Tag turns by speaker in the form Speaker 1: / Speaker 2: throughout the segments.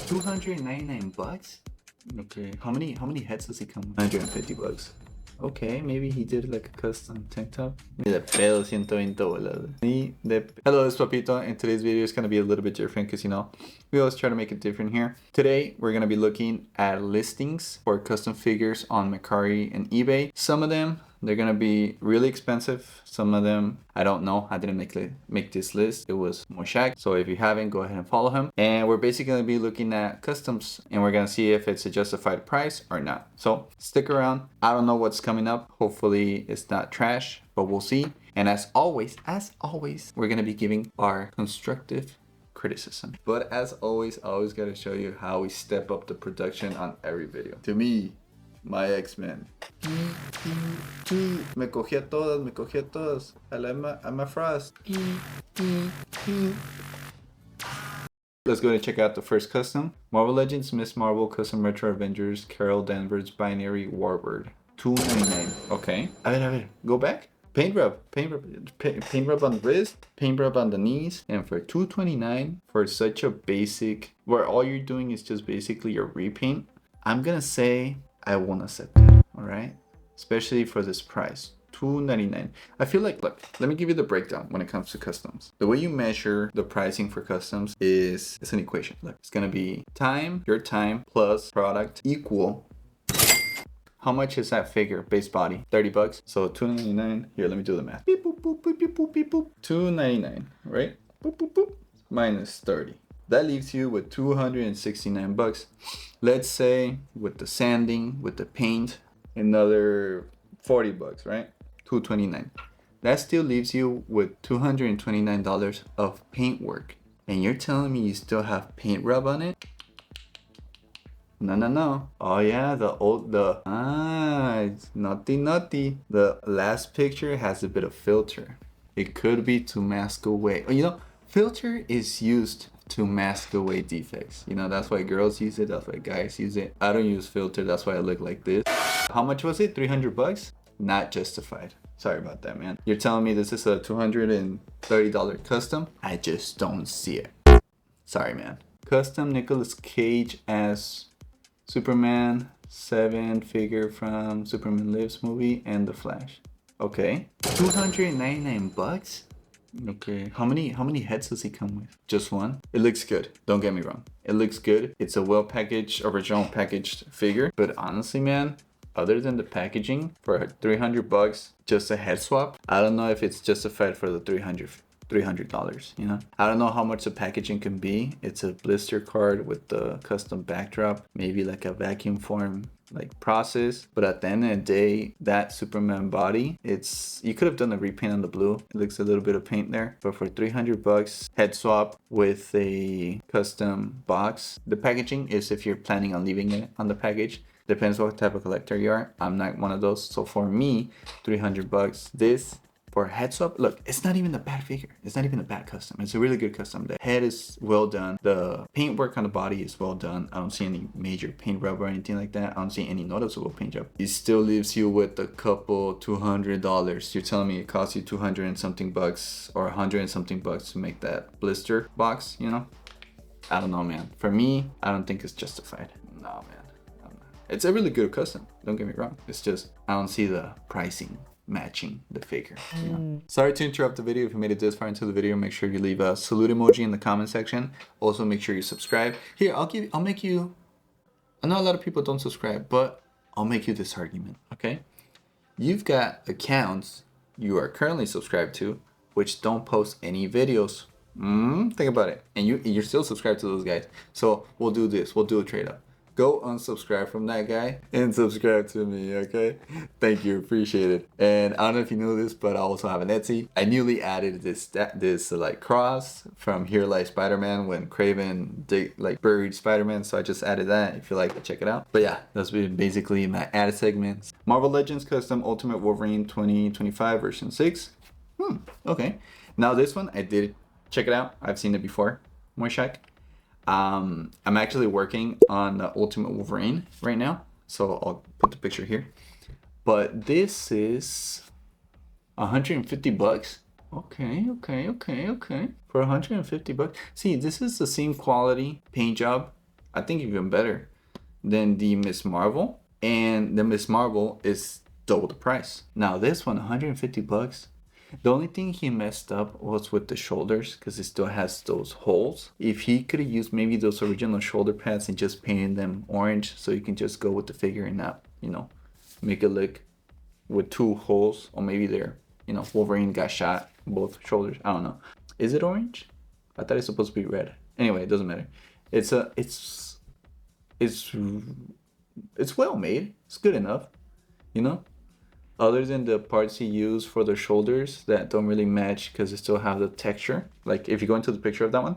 Speaker 1: $299? Okay, how many heads does he come with? 150 bucks. Okay, maybe he did like a custom tank top. Ni de pedo, $120. Hello, it's Papito, and today's video is gonna be a little bit different because, you know, we always try to make it different here. Today, we're gonna be looking at listings for custom figures on Mercari and eBay. Some of them, they're gonna be really expensive. Some of them, I don't know. I didn't make this list. It was Moshak. So if you haven't, go ahead and follow him. And we're basically gonna be looking at customs, and we're gonna see if it's a justified price or not. So stick around. I don't know what's coming up. Hopefully it's not trash, but we'll see. And as always, we're gonna be giving our constructive criticism. But as always, I always gotta show you how we step up the production on every video. To me, my X-Men. Me cogí a todas. I'm a Frost. Let's go and check out the first custom. Marvel Legends Miss Marvel Custom Retro Avengers Carol Danvers Binary Warbird. $299. Okay. A ver. Go back. Paint rub on the wrist, paint rub on the knees, and for $229 for such a basic, where all you're doing is just basically a repaint, I'm gonna say I won't accept it, all right? Especially for this price, $299. I feel like, look, let me give you the breakdown when it comes to customs. The way you measure the pricing for customs is, it's an equation. Look, it's gonna be time, your time, plus product equal. How much is that figure? Base body, 30 bucks. So $299. Here, let me do the math. Beep, boop, boop, beep, boop, beep, boop. $299, right? Boop, boop, boop. Minus 30. That leaves you with 269 bucks. Let's say with the sanding, with the paint, another 40 bucks, right? 229. That still leaves you with $229 of paint work. And you're telling me you still have paint rub on it? No. Oh yeah, it's naughty. The last picture has a bit of filter. It could be to mask away. You know, filter is used to mask away defects. You know, that's why girls use it, that's why guys use it. I don't use filter, that's why I look like this. How much was it? 300 bucks? Not justified. Sorry about that, man. You're telling me this is a $230 custom? I just don't see it. Sorry, man. Custom Nicolas Cage as Superman 7 figure from Superman Lives movie and The Flash. Okay. 299 bucks? Okay. How many heads does he come with? Just one? It looks good. Don't get me wrong. It looks good. It's a well packaged, original packaged figure. But honestly, man, other than the packaging, for 300 bucks, just a head swap, I don't know if it's justified for the $300, you know? I don't know how much the packaging can be. It's a blister card with the custom backdrop, maybe like a vacuum form like process, but at the end of the day, that Superman body, you could have done a repaint on the blue. It looks a little bit of paint there, but for 300 bucks, head swap with a custom box. The packaging is if you're planning on leaving it on the package. Depends what type of collector you are. I'm not one of those. So for me, 300 bucks. This for a head swap, look, it's not even a bad figure. It's not even a bad custom. It's a really good custom. The head is well done. The paint work on the body is well done. I don't see any major paint rub or anything like that. I don't see any noticeable paint job. It still leaves you with a couple $200. You're telling me it costs you 200 and something bucks or 100 and something bucks to make that blister box, you know? I don't know, man. For me, I don't think it's justified. No, man. It's a really good custom, don't get me wrong. It's just, I don't see the pricing matching the figure, you know? Sorry to interrupt the video. If you made it this far into the video, make sure you leave a salute emoji in the comment section. Also, make sure you subscribe. Here, I'll make you, I know a lot of people don't subscribe, but I'll make you this argument, okay? You've got accounts you are currently subscribed to, which don't post any videos. Think about it. And you're still subscribed to those guys. So we'll do this, we'll do a trade up. Go unsubscribe from that guy and subscribe to me, okay? Thank you, appreciate it. And I don't know if you knew this, but I also have an Etsy. I newly added this like cross from Here Lies SpiderMan when Craven buried SpiderMan, so I just added that. If you like it, check it out. But yeah, that's been basically my added segments. Marvel Legends Custom Ultimate Wolverine 2025 version 6. Okay. Now this one, I did check it out. I've seen it before. Moshak. I'm actually working on the Ultimate Wolverine right now, so I'll put the picture here. But this is 150 bucks. Okay. For 150 bucks. See, this is the same quality paint job I think even better than the Miss Marvel. And the Miss Marvel is double the price. Now this one, 150 bucks. The only thing he messed up was with the shoulders because it still has those holes. If he could have used maybe those original shoulder pads and just painted them orange so you can just go with the figure and not, you know, make it look with two holes, or maybe they're, you know, Wolverine got shot both shoulders. I don't know. Is it orange? I thought it's supposed to be red. Anyway, it doesn't matter. It's well made. It's good enough, you know. Other than the parts he used for the shoulders that don't really match because they still have the texture. Like if you go into the picture of that one,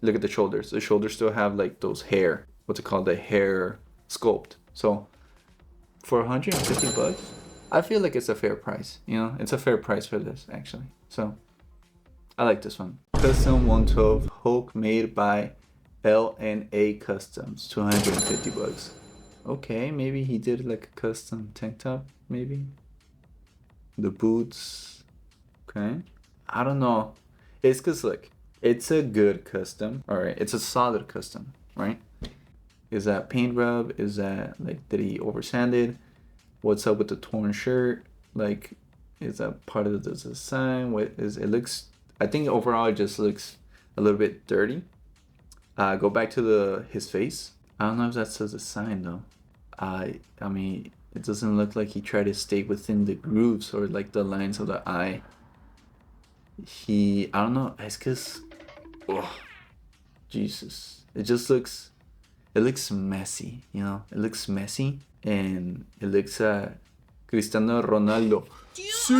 Speaker 1: look at the shoulders. The shoulders still have like those hair, what's it called, the hair sculpt. So for 150 bucks, I feel like it's a fair price. You know, it's a fair price for this actually. So I like this one. Custom 112 Hulk made by LNA Customs, 250 bucks. Okay, maybe he did like a custom tank top, maybe. The boots, okay. I don't know. It's cause look, it's a good custom. All right, it's a solid custom, right? Is that paint rub? Is that like, did he oversanded? What's up with the torn shirt? Like, is that part of the design? What is it? Looks, I think overall it just looks a little bit dirty. Go back to his face. I don't know if that's a design though. I mean, it doesn't look like he tried to stay within the grooves or like the lines of the eye. I don't know. It's cause, oh, Jesus. It looks messy, you know? It looks messy and it looks Cristiano Ronaldo. Sí.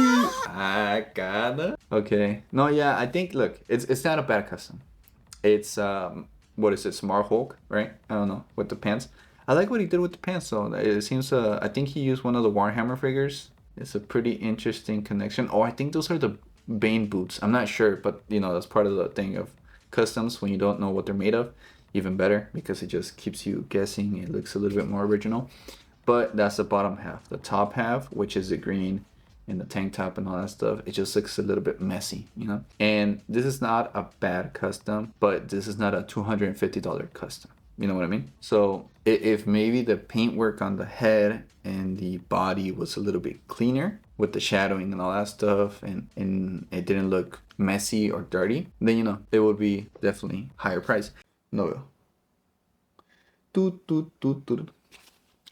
Speaker 1: Okay. No, yeah, I think, look, it's not a bad custom. It's, what is it, Smart Hulk, right? I don't know, with the pants. I like what he did with the pants though. It seems, I think he used one of the Warhammer figures. It's a pretty interesting connection. Oh, I think those are the Bane boots. I'm not sure, but you know, that's part of the thing of customs when you don't know what they're made of. Even better because it just keeps you guessing. It looks a little bit more original. But that's the bottom half. The top half, which is the green and the tank top and all that stuff, it just looks a little bit messy, you know? And this is not a bad custom, but this is not a $250 custom. You know what I mean? So if maybe the paint work on the head and the body was a little bit cleaner with the shadowing and all that stuff, and it didn't look messy or dirty, then, you know, it would be definitely higher price. No.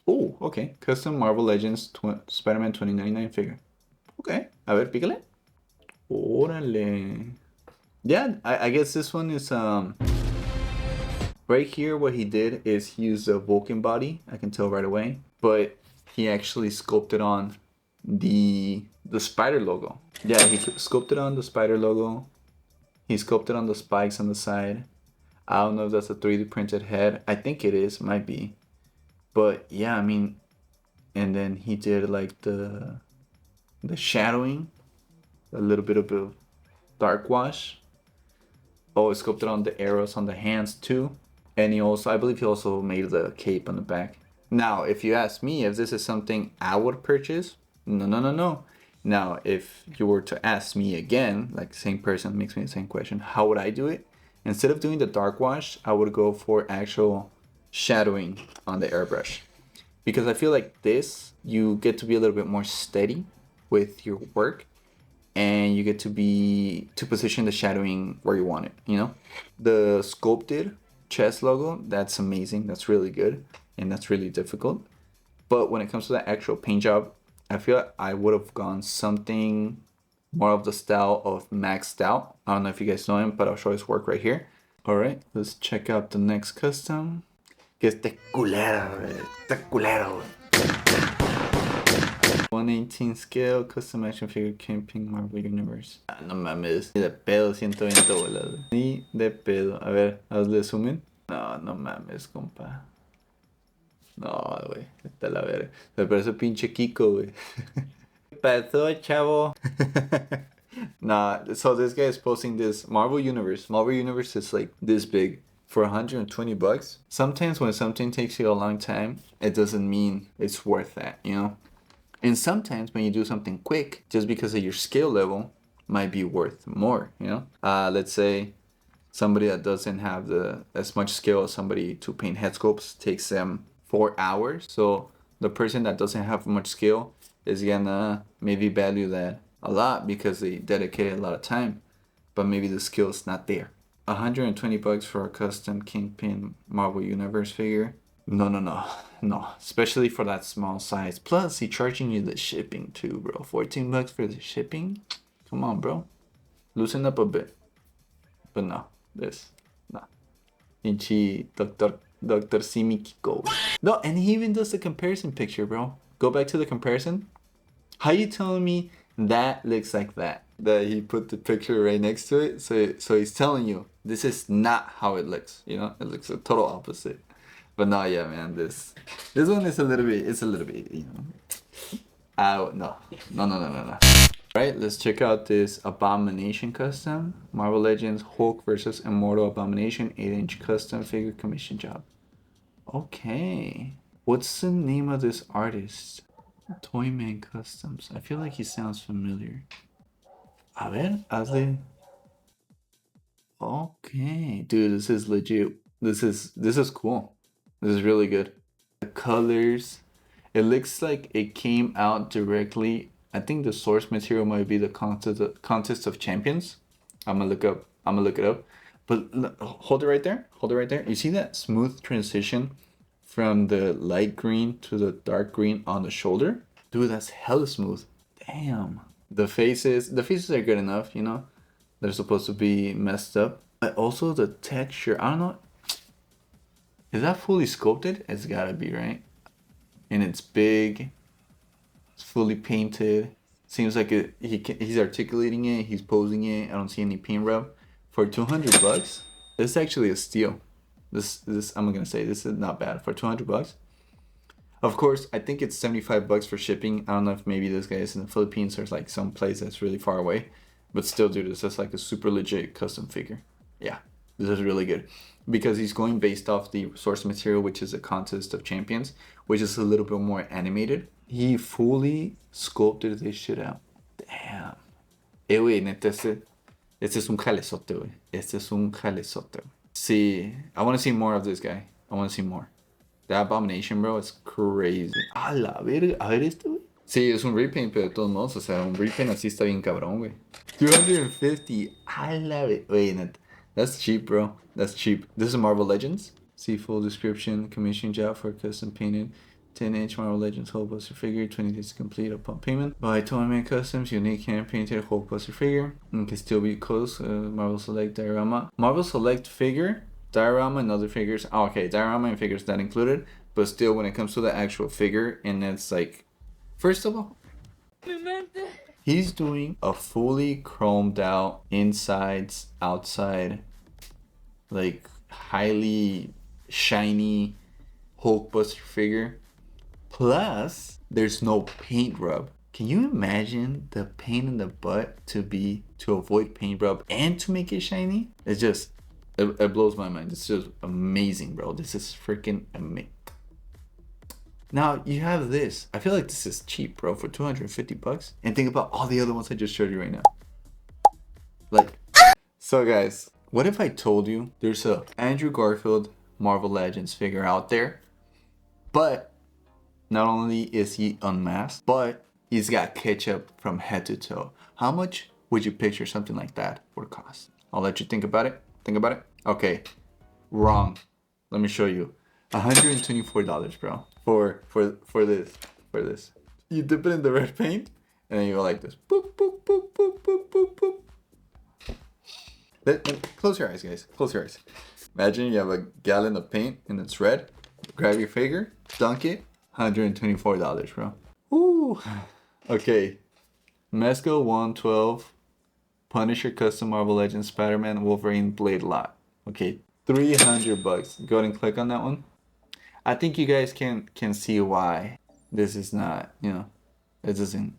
Speaker 1: Oh, okay. Custom Marvel Legends Spider-Man 2099 figure. Okay. A ver, pícale. Órale. Yeah, I guess this one is right here. What he did is he used a Vulcan body. I can tell right away, but he actually sculpted on the spider logo. Yeah, he sculpted on the spider logo. He sculpted on the spikes on the side. I don't know if that's a 3D printed head. I think it is, might be. But yeah, I mean, and then he did like the shadowing, a little bit of a dark wash. Oh, he sculpted on the arrows on the hands too. And I believe he also made the cape on the back. Now, if you ask me if this is something I would purchase, no. Now, if you were to ask me again, like the same person makes me the same question, how would I do it? Instead of doing the dark wash, I would go for actual shadowing on the airbrush. Because I feel like this, you get to be a little bit more steady with your work, and you get to position the shadowing where you want it, you know? The sculpted chest logo, that's amazing. That's really good. And that's really difficult. But when it comes to the actual paint job, I feel like I would have gone something more of the style of Maxed Out. I don't know if you guys know him, but I'll show his work right here. All right, let's check out the next custom. Que este culero, este culero. 118 scale custom action figure camping Marvel Universe. Ah, no mames. Ni de pedo, 120 bolas. Ni de pedo. A ver, hazle zoom in. No mames, compa. No, güey. Está la verga. Me parece pinche Kiko, güey. ¿Qué pasó, chavo? Nah, so this guy is posting this Marvel Universe. Marvel Universe is like this big for 120 bucks. Sometimes when something takes you a long time, it doesn't mean it's worth that, you know? And sometimes when you do something quick, just because of your skill level, might be worth more, you know? Let's say Somebody that doesn't have the as much skill as somebody to paint head sculpts takes them 4 hours. So the person that doesn't have much skill is gonna maybe value that a lot because they dedicated a lot of time, but maybe the skill is not there. $120 for a custom Kingpin Marvel Universe figure. No. Especially for that small size. Plus, he charging you the shipping too, bro. $14 for the shipping? Come on, bro. Loosen up a bit. But no, no. Inchi Dr. Simikiko. No, and he even does the comparison picture, bro. Go back to the comparison. How you telling me that looks like that? That he put the picture right next to it. So he's telling you this is not how it looks. You know, it looks a total opposite. But no, yeah, man, this one is a little bit, you know. No. Alright, let's check out this Abomination custom. Marvel Legends Hulk versus Immortal Abomination 8-inch custom figure commission job. Okay. What's the name of this artist? Toyman Customs. I feel like he sounds familiar. A ver, hazle. Okay. Dude, this is legit. This is cool. This is really good. The colors. It looks like it came out directly. I think the source material might be the contest of champions. I'm gonna look it up. But hold it right there. You see that smooth transition from the light green to the dark green on the shoulder? Dude, that's hella smooth. Damn. The faces are good enough, you know. They're supposed to be messed up. But also the texture, I don't know. Is that fully sculpted? It's gotta be, right? And it's big. It's fully painted. Seems like he's articulating it. He's posing it. I don't see any paint rub. For $200, this is actually a steal. This I'm gonna say this is not bad for $200. Of course, I think it's $75 for shipping. I don't know if maybe this guy is in the Philippines or like some place that's really far away, but still, dude, this is like a super legit custom figure. Yeah, this is really good because he's going based off the source material, which is a contest of champions, which is a little bit more animated. He fully sculpted this shit out. Damn. Güey, neta, este es un jalezote, güey. Este es un jalezote. See, I want to see more of this guy. I want to see more. That Abomination, bro, is crazy. A la verga. A ver esto, güey. Sí, es un repaint, pero de todos modos, o sea, un repaint así está bien cabrón, güey. 250. A la verga. Wait, neta. That's cheap, bro. That's cheap. This is Marvel Legends. See full description. Commission job for custom painted 10-inch Marvel Legends Hulkbuster figure. 20 days to complete upon payment. By Toyman Customs, unique hand painted Hulkbuster figure. And can still be close. Marvel Select diorama. Marvel Select figure, diorama, and other figures. Oh, okay, diorama and figures not included. But still, when it comes to the actual figure, and it's like, first of all, he's doing a fully chromed out insides, outside, like highly shiny Hulkbuster figure. Plus, there's no paint rub. Can you imagine the pain in the butt to avoid paint rub and to make it shiny? It's just, it blows my mind. It's just amazing, bro. This is freaking amazing. Now you have this. I feel like this is cheap, bro, for $250. And think about all the other ones I just showed you right now. Like, so guys, what if I told you there's a Andrew Garfield Marvel Legends figure out there, but not only is he unmasked, but he's got ketchup from head to toe. How much would you picture something like that would cost? I'll let you think about it. Okay, wrong. Let me show you. $124, bro. For this. You dip it in the red paint, and then you go like this. Boop, boop, boop, boop, boop, boop, boop. Close your eyes, guys. Close your eyes. Imagine you have a gallon of paint and it's red. Grab your figure, dunk it. $124, bro. Ooh. Okay. Mesco 112. Punisher Custom Marvel Legends SpiderMan Wolverine Blade Lot. Okay, $300. Go ahead and click on that one. I think you guys can see why this is not, you know, it doesn't.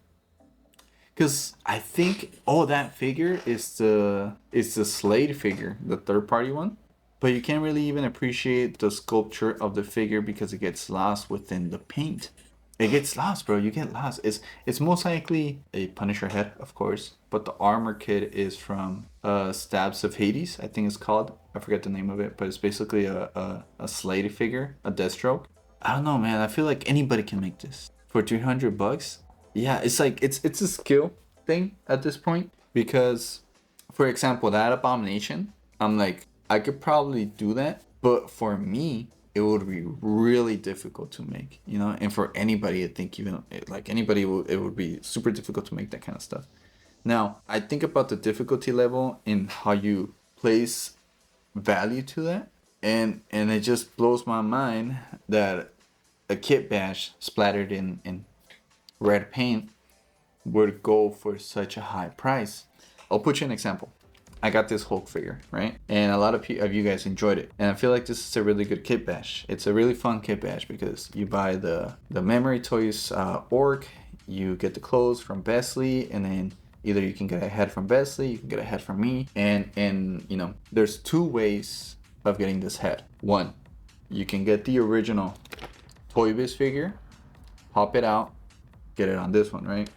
Speaker 1: Because I think, that figure is the Slade figure, the third party one. But you can't really even appreciate the sculpture of the figure because it gets lost within the paint. It gets lost, bro. You get lost. It's most likely a Punisher head, of course, but the armor kit is from Stabs of Hades, I think it's called. I forget the name of it, but it's basically a Slade figure, a Deathstroke. I don't know, man. I feel like anybody can make this for $300. Yeah, it's like it's a skill thing at this point, because, for example, that Abomination, I'm like, I could probably do that, but for me, it would be really difficult to make, you know. And for anybody, I think, even like anybody, it would be super difficult to make that kind of stuff. Now, I think about the difficulty level and how you place value to that, and it just blows my mind that a kit bash splattered in red paint would go for such a high price. I'll put you an example. I got this Hulk figure, right? And a lot of you guys enjoyed it. And I feel like this is a really good kit bash. It's a really fun kit bash because you buy the Memory Toys orc, you get the clothes from Besley, and then either you can get a head from Besley, you can get a head from me. And you know, there's two ways of getting this head. One, you can get the original Toy Biz figure, pop it out, get it on this one, right?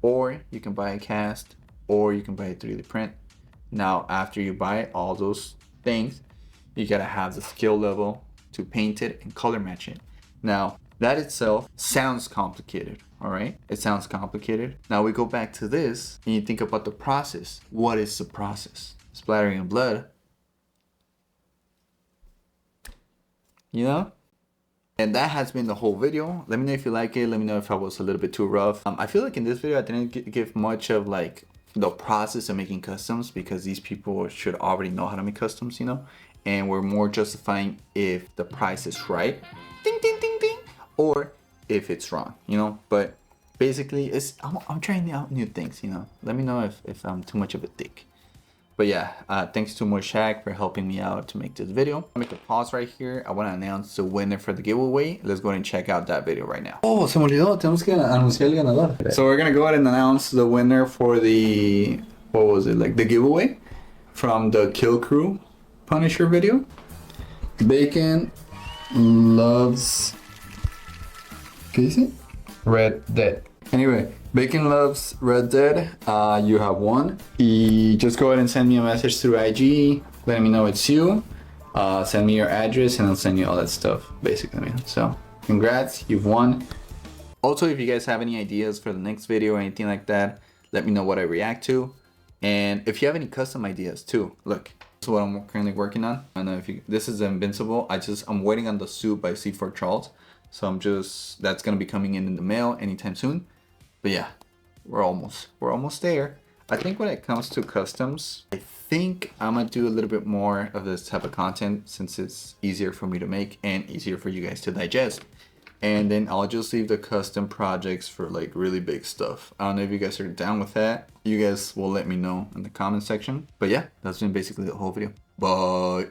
Speaker 1: Or you can buy a cast, or you can buy a 3D print. Now, after you buy all those things, you gotta have the skill level to paint it and color match it. Now, that itself sounds complicated, all right? It sounds complicated. Now we go back to this and you think about the process. What is the process? Splattering of blood. You know? And that has been the whole video. Let me know if you like it. Let me know if I was a little bit too rough. I feel like in this video, I didn't give much of like the process of making customs, because these people should already know how to make customs, you know? And we're more justifying if the price is right, ding, ding, ding, ding, or if it's wrong, you know? But basically, I'm trying out new things, you know? Let me know if I'm too much of a dick. But yeah, thanks to Moshak for helping me out to make this video. I'll make a pause right here. I want to announce the winner for the giveaway. Let's go ahead and check out that video right now.
Speaker 2: Oh, se me olvidó. Tenemos que anunciar el ganador.
Speaker 1: So we're going to go ahead and announce the winner for the, what was it, like the giveaway from the Kill Crew Punisher video. Bacon loves, ¿qué dice?
Speaker 2: Red Dead.
Speaker 1: Anyway, Bacon loves Red Dead. You have won. Just go ahead and send me a message through IG, letting me know it's you. Send me your address and I'll send you all that stuff, basically, man. So, congrats, you've won. Also, if you guys have any ideas for the next video or anything like that, let me know what I react to. And if you have any custom ideas too, look, this is what I'm currently working on. I know if you, this is Invincible. I'm waiting on the suit by C4 Charles. So that's gonna be coming in the mail anytime soon. But yeah, we're almost there. I think when it comes to customs, I think I'm gonna do a little bit more of this type of content since it's easier for me to make and easier for you guys to digest. And then I'll just leave the custom projects for like really big stuff. I don't know if you guys are down with that. You guys will let me know in the comment section. But yeah, that's been basically the whole video. Bye.